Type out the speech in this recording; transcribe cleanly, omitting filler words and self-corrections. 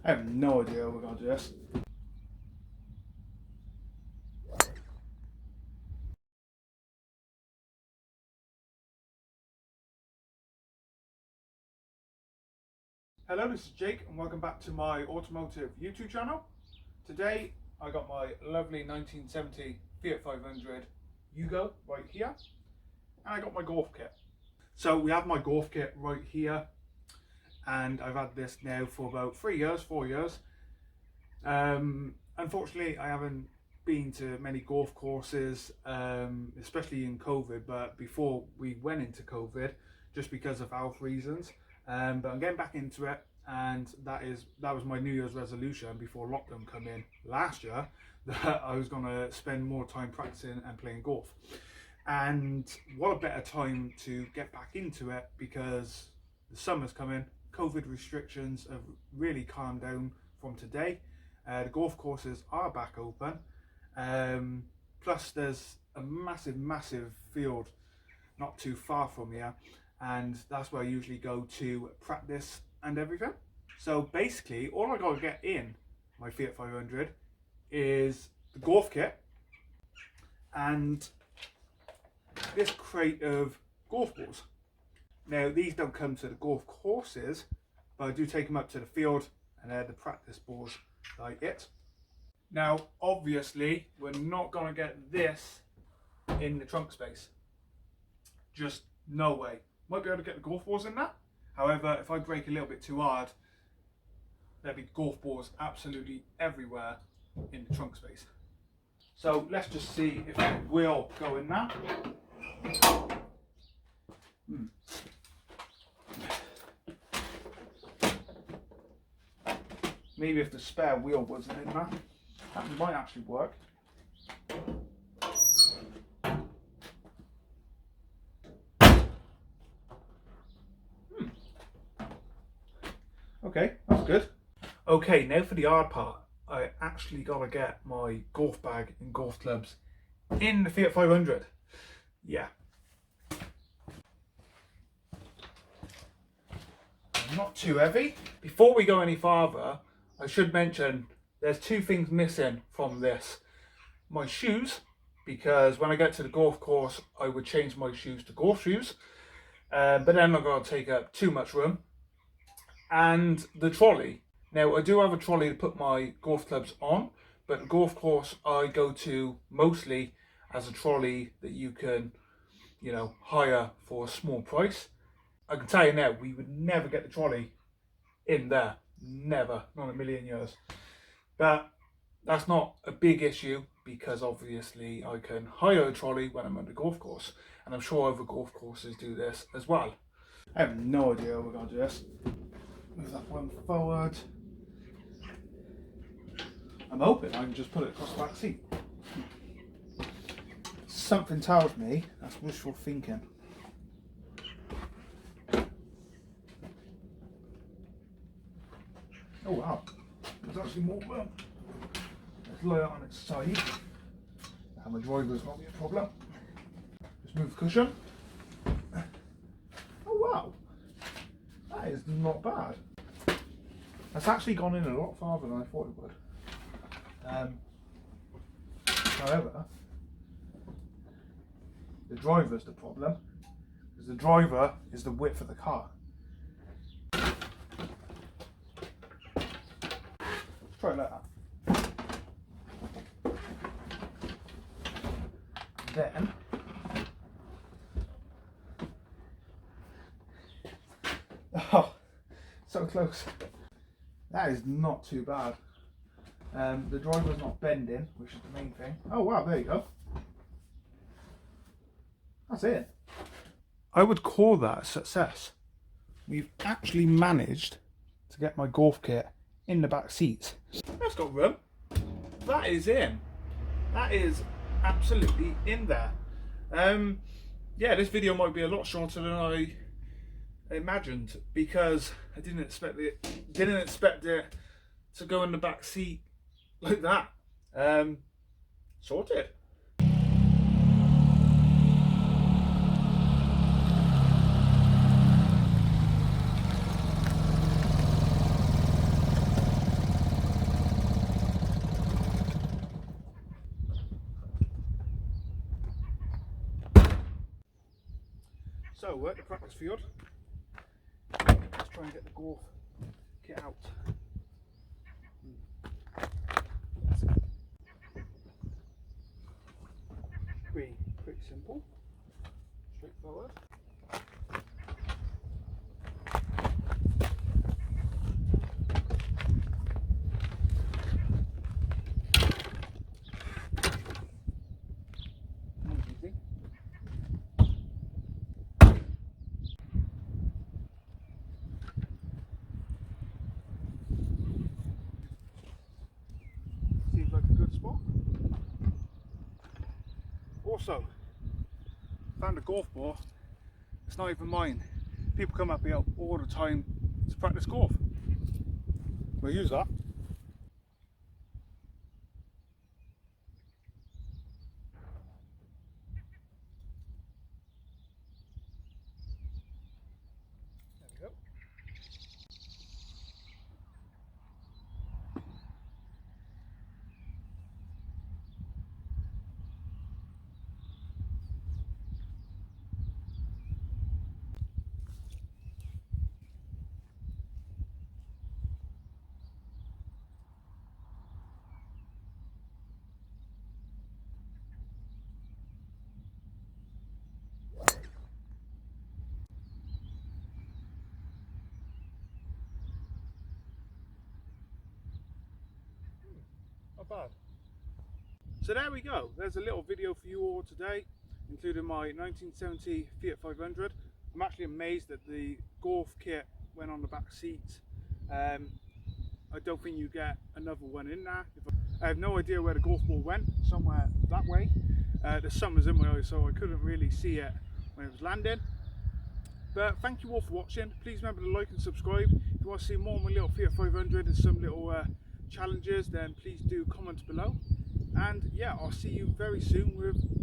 I have no idea how we're going to do this. Hello, this is Jake and welcome back to my automotive YouTube channel. Today I got my lovely 1970 Fiat 500 Yugo right here, and I got my golf kit. So we have my golf kit right here, and I've had this now for about 4 years. Unfortunately I haven't been to many golf courses, especially in COVID, but before we went into COVID, just because of health reasons. But I'm getting back into it, and that was my New Year's resolution before lockdown come in last year, that I was going to spend more time practicing and playing golf. And what a better time to get back into it, because the summer's coming. COVID restrictions have really calmed down from today. The golf courses are back open. Plus there's a massive field not too far from here, and that's where I usually go to practice and everything. So basically all I got to get in my Fiat 500 is the golf kit and this crate of golf balls. Now these don't come to the golf courses, but I do take them up to the field, and they're the practice balls like it. Now obviously we're not going to get this in the trunk space, just no way. Might be able to get the golf balls in that. However, if I brake a little bit too hard, there'll be golf balls absolutely everywhere in the trunk space. So let's just see if it will go in that. Maybe if the spare wheel wasn't in that might actually work. Okay, that's good. Okay, now for the hard part. I actually got to get my golf bag and golf clubs in the Fiat 500. Yeah. Not too heavy. Before we go any farther, I should mention there's two things missing from this. My shoes, because when I get to the golf course, I would change my shoes to golf shoes. But then I'm going to take up too much room. And the trolley. Now I do have a trolley to put my golf clubs on, but the golf course I go to mostly as a trolley that you can, hire for a small price. I can tell you now, we would never get the trolley in there. Never, not in a million years. But that's not a big issue, because obviously I can hire a trolley when I'm at the golf course, and I'm sure other golf courses do this as well. I have no idea how we're going to do this. Move that one forward. I'm hoping I can just put it across the back seat. Something tells me that's wishful thinking. Oh wow, there's actually more room. Let's lay it on its side. Now my driver's not be a problem. Just move the cushion. Oh wow, that is not bad. That's actually gone in a lot farther than I thought it would. However, the driver's the problem, because the driver is the width of the car. Let's try it like that. Then oh, so close. That is not too bad. The driver's not bending, which is the main thing. Oh wow, there you go. That's it. I would call that a success. We've actually managed to get my golf kit in the back seats. That's got room. That is in. That is absolutely in there. Yeah, this video might be a lot shorter than I imagined, because I didn't expect it to go in the back seat like that. Sorted. So we're at the practice field. Let's try and get the golf kit out. Pretty simple, straightforward. Easy. Seems like a good spot. Also, found a golf ball. It's not even mine. People come up here all the time to practice golf. We'll use that. There we go. Not bad. So there we go. There's a little video for you all today, including my 1970 Fiat 500. I'm actually amazed that the golf kit went on the back seat. I don't think you get another one in there. I have no idea where the golf ball went, somewhere that way. The sun was in my eyes, so I couldn't really see it when it was landing. But thank you all for watching. Please remember to like and subscribe. If you want to see more of my little Fiat 500 and some little challenges, then please do comment below. And yeah, I'll see you very soon with